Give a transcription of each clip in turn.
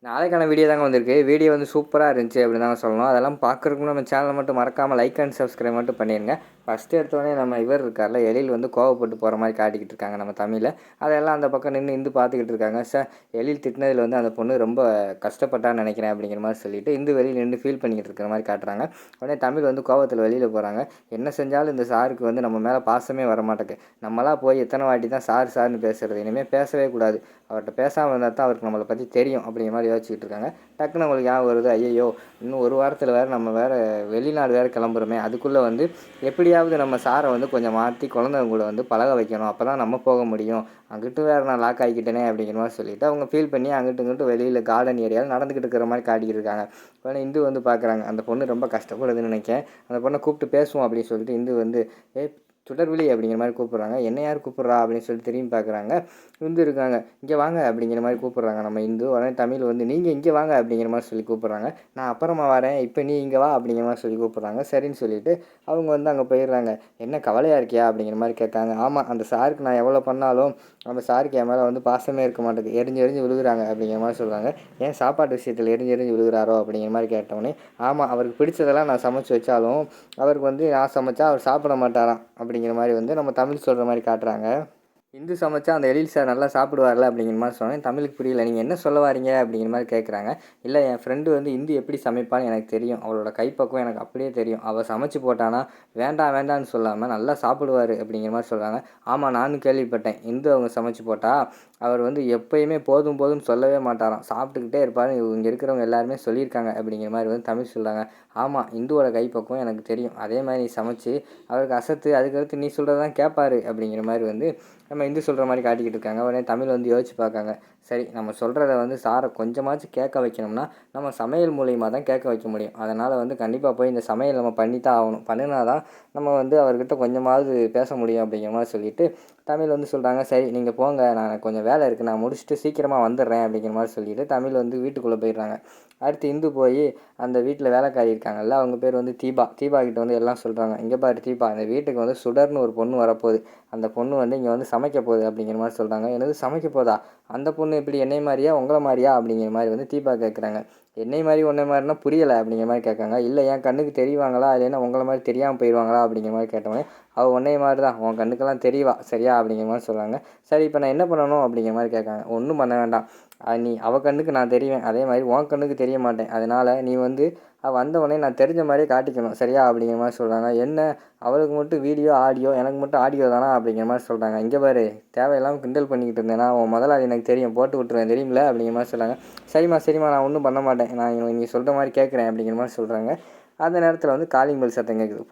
நாளைக்கான வீடியோ தாங்க வந்திருக்கு. வீடியோ வந்து சூப்பரா இருந்துச்சு அப்படின்னு தாங்க சொல்லணும். அதெல்லாம் பார்க்குறதுக்கு நம்ம சேனலை மட்டும் மறக்காமல் லைக் அண்ட் சப்ஸ்கிரைப் மட்டும் பண்ணிடுங்க. ஃபஸ்ட்டு எடுத்தோடனே நம்ம இவர் இருக்கார்ல, எழில் வந்து கோவப்பட்டு போகிற மாதிரி காட்டிக்கிட்டு இருக்காங்க நம்ம தமிழில். அதெல்லாம் அந்த பக்கம் நின்று இந்து பார்த்துக்கிட்டு இருக்காங்க. எழில் திட்டினதில் வந்து அந்த பொண்ணு ரொம்ப கஷ்டப்பட்டான்னு நினைக்கிறேன் அப்படிங்கிற மாதிரி சொல்லிட்டு இந்து வெளியில் நின்று ஃபீல் பண்ணிக்கிட்டு இருக்கிற மாதிரி காட்டுறாங்க. உடனே தமிழ் வந்து கோவத்தில் வெளியில் போகிறாங்க. என்ன செஞ்சாலும் இந்த சாருக்கு வந்து நம்ம மேலே பாசமே வர மாட்டேங்குது. நம்மளாம் போய் எத்தனை வாட்டி தான் சார்னு பேசுகிறது, இனிமேல் பேசவே கூடாது, அவர்கிட்ட பேசாமல் இருந்தால் தான் அவருக்கு நம்மளை பற்றி தெரியும் அப்படிங்கிற மாதிரி யோசிச்சுக்கிட்டு இருக்காங்க. டக்குன்னு உங்களுக்கு ஞாபகம் வருது, ஐயையோ இன்னும் ஒரு வாரத்தில் வேறு நம்ம வேறு வெளிநாடு வேறு கிளம்புறோமே, அதுக்குள்ளே வந்து எப்படியாவது நம்ம சாரை வந்து கொஞ்சம் மாற்றி குழந்தைங்க கூட வந்து பழக வைக்கணும், அப்போ தான் நம்ம போக முடியும், அங்கிட்டு வேறு நான் லாக் ஆகிக்கிட்டேனே அப்படிங்கிற மாதிரி சொல்லிவிட்டு அவங்க ஃபீல் பண்ணி அங்கிட்டு இங்கிட்டு வெளியில் கார்டன் ஏரியாவில் நடந்துக்கிட்டு இருக்கிற மாதிரி காட்டிக்கிட்டு இருக்காங்க. உடனே இந்து வந்து பார்க்குறாங்க, அந்த பொண்ணு ரொம்ப கஷ்டப்படுதுன்னு நினைக்கிறேன், அந்த பொண்ணை கூப்பிட்டு பேசுவோம் அப்படின்னு சொல்லிட்டு இந்து வந்து சுடர்விழி அப்படிங்கிற மாதிரி கூப்பிட்றாங்க. என்ன யார் கூப்பிட்றா அப்படின்னு சொல்லிட்டு திரும்பி பார்க்குறாங்க. இந்து இருக்காங்க. இங்கே வாங்க அப்படிங்கிற மாதிரி கூப்பிட்றாங்க நம்ம இந்து. உடனே தமிழ் வந்து நீங்கள் இங்கே வாங்க அப்படிங்கிற மாதிரி சொல்லி கூப்பிட்றாங்க. நான் அப்புறமா வரேன், இப்போ நீ இங்கே வா அப்படிங்கிற மாதிரி சொல்லி கூப்பிட்றாங்க. சரின்னு சொல்லிவிட்டு அவங்க வந்து அங்கே போயிடுறாங்க. என்ன கவலையாக இருக்கியா அப்படிங்கிற மாதிரி கேட்காங்க. ஆமாம், அந்த சாருக்கு நான் எவ்வளோ பண்ணாலும் அந்த சாருக்கு என் மேலே வந்து பாசமே இருக்க மாட்டேங்குது, எரிஞ்சு எரிஞ்சு விழுகுறாங்க அப்படிங்கிற மாதிரி சொல்கிறாங்க. ஏன் சாப்பாட்டு விஷயத்தில் எரிஞ்சு எரிஞ்சு விழுகிறாரோ அப்படிங்கிற மாதிரி கேட்டவொடனே, ஆமாம், அவருக்கு பிடிச்சதெல்லாம் நான் சமைச்சு வச்சாலும் அவருக்கு வந்து நான் சமைச்சா அவர் சாப்பிட மாட்டாராம் அப்படிங்கிற மாதிரி வந்து நம்ம தமிழ் சொல்கிற மாதிரி காட்டுறாங்க. இந்து சமைச்சா அந்த எழில் சார் நல்லா சாப்பிடுவார்ல அப்படிங்கிற மாதிரி சொன்னேன். தமிழுக்கு புரியல, நீங்கள் என்ன சொல்ல வாரீங்க அப்படிங்கிற மாதிரி கேட்குறாங்க. இல்லை, என் ஃப்ரெண்டு வந்து இந்து எப்படி சமைப்பான்னு எனக்கு தெரியும், அவளோட கைப்பக்குவம் எனக்கு அப்படியே தெரியும், அவள் சமைச்சு போட்டானா வேண்டாம் வேண்டான்னு சொல்லாமல் நல்லா சாப்பிடுவார் அப்படிங்கிற மாதிரி சொல்கிறாங்க. ஆமாம், நானும் கேள்விப்பட்டேன், இந்து அவங்க சமைச்சு போட்டால் அவர் வந்து எப்போயுமே போதும் போதும்னு சொல்லவே மாட்டாராம், சாப்பிட்டுக்கிட்டே இருப்பார், இங்கே இருக்கிறவங்க எல்லாருமே சொல்லியிருக்காங்க அப்படிங்கிற மாதிரி வந்து தமிழ் சொல்கிறாங்க. ஆமாம், இந்துவோட கைப்பக்குவம் எனக்கு தெரியும், அதே மாதிரி நீ சமைச்சு அவருக்கு அசத்து, அதுக்கடுத்து நீ சொல்கிறதான் கேட்பாரு அப்படிங்கிற மாதிரி வந்து நம்ம இந்து சொல்கிற மாதிரி காட்டிக்கிட்டு இருக்காங்க. உடனே தமிழ் வந்து யோசிச்சு பார்க்காங்க. சரி, நம்ம சொல்கிறத வந்து சாரை கொஞ்சமாச்சும் கேட்க வைக்கணும்னா நம்ம சமையல் மூலியமாக தான் கேட்க வைக்க முடியும். அதனால் வந்து கண்டிப்பாக போய் இந்த சமையல் நம்ம பண்ணித்தான் ஆகணும், பண்ணினா தான் நம்ம வந்து அவர்கிட்ட கொஞ்சமாவது பேச முடியும் அப்படிங்கிற மாதிரி சொல்லிவிட்டு தமிழ் வந்து சொல்கிறாங்க. சரி, நீங்கள் போங்க, நான் கொஞ்சம் வேலை இருக்குது, நான் முடிச்சுட்டு சீக்கிரமாக வந்துடுறேன் அப்படிங்கிற மாதிரி சொல்லிவிட்டு தமிழ் வந்து வீட்டுக்குள்ளே போயிடுறாங்க. அடுத்து இந்து போய் அந்த வீட்டில் வேலைக்காரி இருக்காங்கல்ல, அவங்க பேர் வந்து தீபா கிட்ட வந்து எல்லாம் சொல்கிறாங்க. இங்கே பாரு தீபா, இந்த வீட்டுக்கு வந்து சுடர்னு ஒரு பொண்ணு வரப்போகுது, அந்த பொண்ணு வந்து இங்கே வந்து சமைக்க போகுது அப்படிங்கிற மாதிரி சொல்கிறாங்க. என்னது சமைக்க போதா? அந்த பொண்ணு எப்படி என்னை மாதிரியா உங்களை மாதிரியா அப்படிங்கிற மாதிரி வந்து தீபா கேட்குறாங்க. என்னை மாதிரி ஒன்றை மாதிரினா புரியலை அப்படிங்கிற மாதிரி கேட்காங்க. இல்லை, என் கண்ணுக்கு தெரிவாங்களா, இல்லைன்னா உங்களை மாதிரி தெரியாமல் போயிடுவாங்களா அப்படிங்கிற மாதிரி கேட்டவொடனே, அவள் ஒன்றைய மாதிரி தான், உன் கண்ணுக்கெல்லாம் தெரியவா சரியா அப்படிங்கிற மாதிரி சொல்கிறாங்க. சரி, இப்போ நான் என்ன பண்ணணும் அப்படிங்கிற மாதிரி கேட்காங்க. ஒன்றும் பண்ண வேண்டாம், நீ அவள் கண்ணுக்கு நான் தெரிவேன், அதே மாதிரி உன் கண்ணுக்கு தெரிய மாட்டேன், அதனால் நீ வந்து வந்தவொடனே நான் தெரிஞ்ச மாதிரியே காட்டிக்கணும் சரியா அப்படிங்கிற மாதிரி சொல்கிறாங்க. என்ன, அவளுக்கு மட்டும் வீடியோ ஆடியோ, எனக்கு மட்டும் ஆடியோ தானா அப்படிங்கிற மாதிரி சொல்கிறாங்க. இங்கே பாரு, தேவையில்லாமல் கிண்டல் பண்ணிக்கிட்டு இருந்தேன்னா உன் முதலாளி எனக்கு தெரியும், போட்டு விட்டுருவேன் தெரியுமில்ல அப்படிங்கிற மாதிரி சொல்கிறாங்க. சரிம்மா நான் ஒன்றும் பண்ண மாட்டேன், நான் நீங்கள் சொல்கிற மாதிரி கேட்குறேன் அப்படிங்கிற மாதிரி சொல்கிறாங்க. அந்த நேரத்தில் வந்து காலிங் பெல் சத்தம் கேட்குது.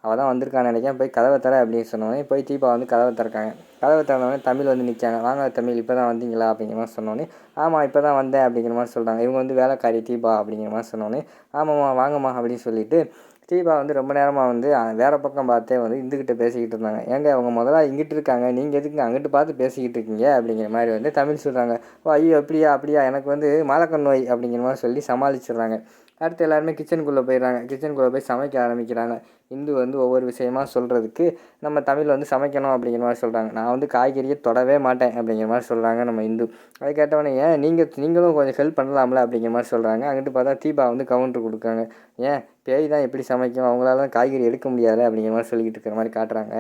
அவள் தான் வந்திருக்கான்னு நினைக்கிறேன், போய் கதவை தர அப்படின்னு சொன்னோடனே போய் தீபா வந்து கதவை திறக்காங்க. கதவை திறந்தோடனே தமிழ் வந்து நிற்காங்க. வாங்க தமிழ், இப்போ தான் வந்தீங்களா அப்படிங்கிற மாதிரி சொன்னோடனே, ஆமாம் இப்போ தான் வந்தேன் அப்படிங்கிற மாதிரி சொல்கிறாங்க. இவங்க வந்து வேலைக்காரி தீபா அப்படிங்கிற மாதிரி சொன்னோடனே, ஆமாம்மா வாங்கம்மா அப்படின்னு சொல்லிட்டு தீபா வந்து ரொம்ப நேரமாக வந்து வேறு பக்கம் பார்த்தே வந்து இந்துக்கிட்ட பேசிக்கிட்டு இருந்தாங்க. ஏங்க அவங்க முதல்ல இங்கிட்டு இருக்காங்க, நீங்கள் எதுக்கு அங்கிட்டு பார்த்து பேசிக்கிட்டு இருக்கீங்க அப்படிங்கிற மாதிரி வந்து தமிழ் சொல்கிறாங்க. ஓ ஐயோ, அப்படியா, எனக்கு வந்து மாலக்கண் நோய் அப்படிங்கிற மாதிரி சொல்லி சமாளிச்சிடுறாங்க. அடுத்து எல்லாருமே கிச்சனுக்குள்ளே போயிடுறாங்க. கிச்சனுக்குள்ளே போய் சமைக்க ஆரம்பிக்கிறாங்க. இந்து வந்து ஒவ்வொரு விஷயமா சொல்கிறதுக்கு நம்ம தமிழ் வந்து சமைக்கணும் அப்படிங்கிற மாதிரி சொல்கிறாங்க. நான் வந்து காய்கறியை தொடவே மாட்டேன் அப்படிங்கிற மாதிரி சொல்கிறாங்க நம்ம இந்து. அதை கேட்டவொடனே, ஏன் நீங்களும் கொஞ்சம் ஹெல்ப் பண்ணலாம்ல அப்படிங்கிற மாதிரி சொல்கிறாங்க. அங்கிட்டு பார்த்தா தீபா வந்து கவுண்டர் கொடுக்காங்க. ஏன் பேய் தான் எப்படி சமைக்கும், அவங்களால காய்கறி எடுக்க முடியாது அப்படிங்கிற மாதிரி சொல்லிக்கிட்டு இருக்கிற மாதிரி காட்டுறாங்க.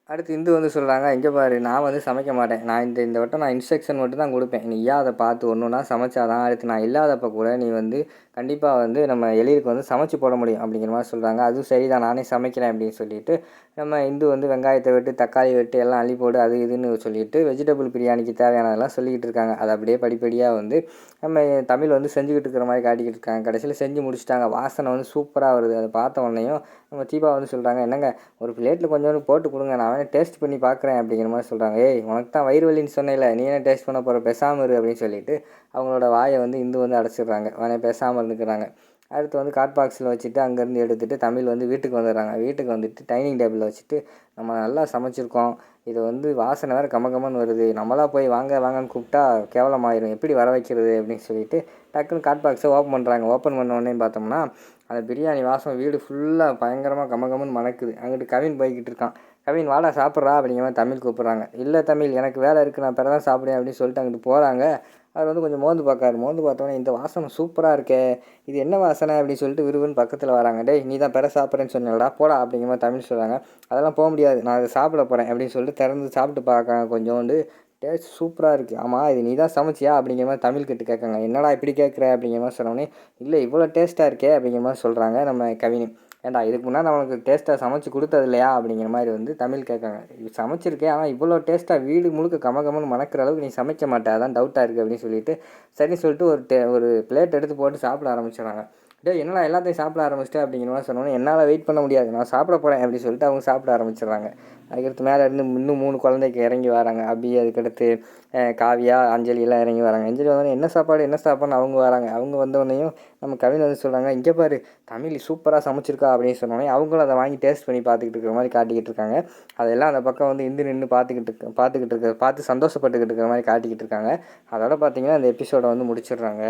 அடுத்து இந்து வந்து சொல்கிறாங்க, இங்கே பாரு, நான் வந்து சமைக்க மாட்டேன், நான் இந்த வட்டம் நான் இன்ஸ்ட்ரக்ஷன் மட்டும் தான் கொடுப்பேன், நீயா அதை பார்த்து ஒன்று ஒன்றா சமைச்சாதான் அடுத்து நான் இல்லாதப்போ கூட நீ வந்து கண்டிப்பாக வந்து நம்ம எலிக்கு வந்து சமைச்சு போட முடியும் அப்படிங்கிற மாதிரி சொல்கிறாங்க. அதுவும் சரி தான், நானே சமைக்கிறேன் அப்படின்னு சொல்லிட்டு நம்ம இந்து வந்து வெங்காயத்தை வெட்டு, தக்காளி வெட்டு, எல்லாம் அள்ளி போடு அது இதுன்னு சொல்லிட்டு வெஜிடபிள் பிரியாணிக்கு தேவையானதெல்லாம் சொல்லிக்கிட்டு இருக்காங்க. அது அப்படியே படிப்படியாக வந்து நம்ம தமிழ் வந்து செஞ்சுக்கிட்டு இருக்கிற மாதிரி காட்டிக்கிட்டு இருக்காங்க. கடைசியில் செஞ்சு முடிச்சுட்டாங்க. வாசனை வந்து சூப்பராக வருது. அதை பார்த்த உடனேயும் நம்ம தீபா வந்து சொல்கிறாங்க, என்னங்க ஒரு பிளேட்டில் கொஞ்சோண்டு போட்டு கொடுங்க, நான் வேணால் டேஸ்ட் பண்ணி பார்க்குறேன் அப்படிங்கிற மாதிரி சொல்கிறாங்க. ஏய், உனக்கு தான் வயிறு வலின்னு சொன்னேன்ல, நீ என்ன டேஸ்ட் பண்ண போகிற, பேசாமல் இரு அப்படின்னு சொல்லிட்டு அவங்களோட வாயை வந்து இந்து வந்து அடைச்சிடுறாங்க. வேணா பேசாமல் இருந்துக்கிறாங்க. அடுத்து வந்து காட் பாக்ஸில் வச்சுட்டு அங்கேருந்து எடுத்துகிட்டு தமிழ் வந்து வீட்டுக்கு வந்துடுறாங்க. வீட்டுக்கு வந்துட்டு டைனிங் டேபிளில் வச்சுட்டு, நம்ம நல்லா சமைச்சிருக்கோம், இது வந்து வாசனை வேறு கமகமன்னு வருது, நம்மளாக போய் வாங்கன்னு கூப்பிட்டா கேவலமாயிரும், எப்படி வர வைக்கிறது அப்படின்னு சொல்லிட்டு டக்குன்னு காட் பாக்ஸை ஓப்பன் பண்ணுறாங்க. ஓப்பன் பண்ண உடனே பார்த்தோம்னா அந்த பிரியாணி வாசம் வீடு ஃபுல்லாக பயங்கரமாக கமகமன்னு மணக்குது. அங்கிட்டு கவின் போய்கிட்டு இருக்கான். கவின் வாடா சாப்பிட்றா அப்படிங்கிற மாதிரி தமிழ் கூப்பிட்றாங்க. இல்லை தமிழ், எனக்கு வேலை இருக்குது, நான் பிற தான் சாப்பிடுவேன் அப்படின்னு சொல்லிட்டு அங்கிட்டு போகிறாங்க. அவர் வந்து கொஞ்சம் மோந்து பார்க்காரு. மோந்து பார்த்தோன்னே இந்த வாசனை சூப்பராக இருக்கே, இது என்ன வாசனை அப்படின்னு சொல்லிட்டு விறுவிறுன்னு பக்கத்தில் வராங்க. டேய் நீ தான் பெற சாப்பிட்றேன்னு சொன்னேன்டா போடா அப்படிங்கிற மாதிரி தமிழ் சொல்கிறாங்க. அதெல்லாம் போக முடியாது, நான் அதை சாப்பிட போகிறேன் அப்படின்னு சொல்லிட்டு திறந்து சாப்பிட்டு பார்க்க கொஞ்சோண்டு டேஸ்ட் சூப்பராக இருக்குது. ஆமாம் இது நீ தான் சமைச்சியா அப்படிங்கிற மாதிரி தமிழ் கிட்ட கேட்காங்க. என்னடா இப்படி கேட்குற அப்படிங்கிற மாதிரி சொன்னோடனே இல்லை இவ்வளோ டேஸ்ட்டாக இருக்கே அப்படிங்கிற மாதிரி சொல்கிறாங்க நம்ம கவினி. ஏன்டா இதுக்கு முன்னாடி நான் உனக்கு டேஸ்ட்டாக சமைச்சு கொடுத்தது இல்லையா அப்படிங்கிற மாதிரி வந்து தமிழ் கேட்காங்க. இது சமைச்சிருக்கேன் ஆனால் இவ்வளோ டேஸ்ட்டாக வீடு முழுக்க கமகமன்னு மணக்கிற அளவுக்கு நீ சமைக்க மாட்டே, அதான் டவுட்டாக இருக்குது அப்படின்னு சொல்லிட்டு சரின்னு சொல்லிட்டு ஒரு பிளேட் எடுத்து போட்டு சாப்பிட ஆரம்பிச்சிடுறாங்க. டேய் என்னடா எல்லாத்தையும் சாப்பிட ஆரம்பிச்சிட்டேன் அப்படிங்கிற மாதிரி சொன்னோன்னே என்னால் வெயிட் பண்ண முடியாது, நான் சாப்பிட போகிறேன் அப்படின்னு சொல்லிட்டு அவங்க சாப்பிட ஆரம்பிச்சிடுறாங்க. அதுக்கடுத்து மேலே இருந்து இன்னும் 3 குழந்தைக்கு இறங்கி வராங்க. அபி, அதுக்கடுத்து காவியா, அஞ்சலி எல்லாம் இறங்கி வராங்க. அஞ்சலி வந்தோடனே என்ன சாப்பாடுன்னு அவங்க வராங்க. அவங்க வந்தோடனையும் நம்ம கவின் வந்து சொல்கிறாங்க, இங்கே பாரு தமிழ் சூப்பராக சமைச்சிருக்கா அப்படின்னு சொன்னோடனே அவங்களும் அதை வாங்கி டேஸ்ட் பண்ணி பார்த்துக்கிட்டு இருக்கிற மாதிரி காட்டிக்கிட்டு இருக்காங்க. அதெல்லாம் அந்த பக்கம் வந்து நின்று பார்த்து சந்தோஷப்பட்டுக்கிட்டு இருக்கிற மாதிரி காட்டிக்கிட்டு இருக்காங்க. அதோட பார்த்தீங்கன்னா அந்த எபிசோடை வந்து முடிச்சிடுறாங்க.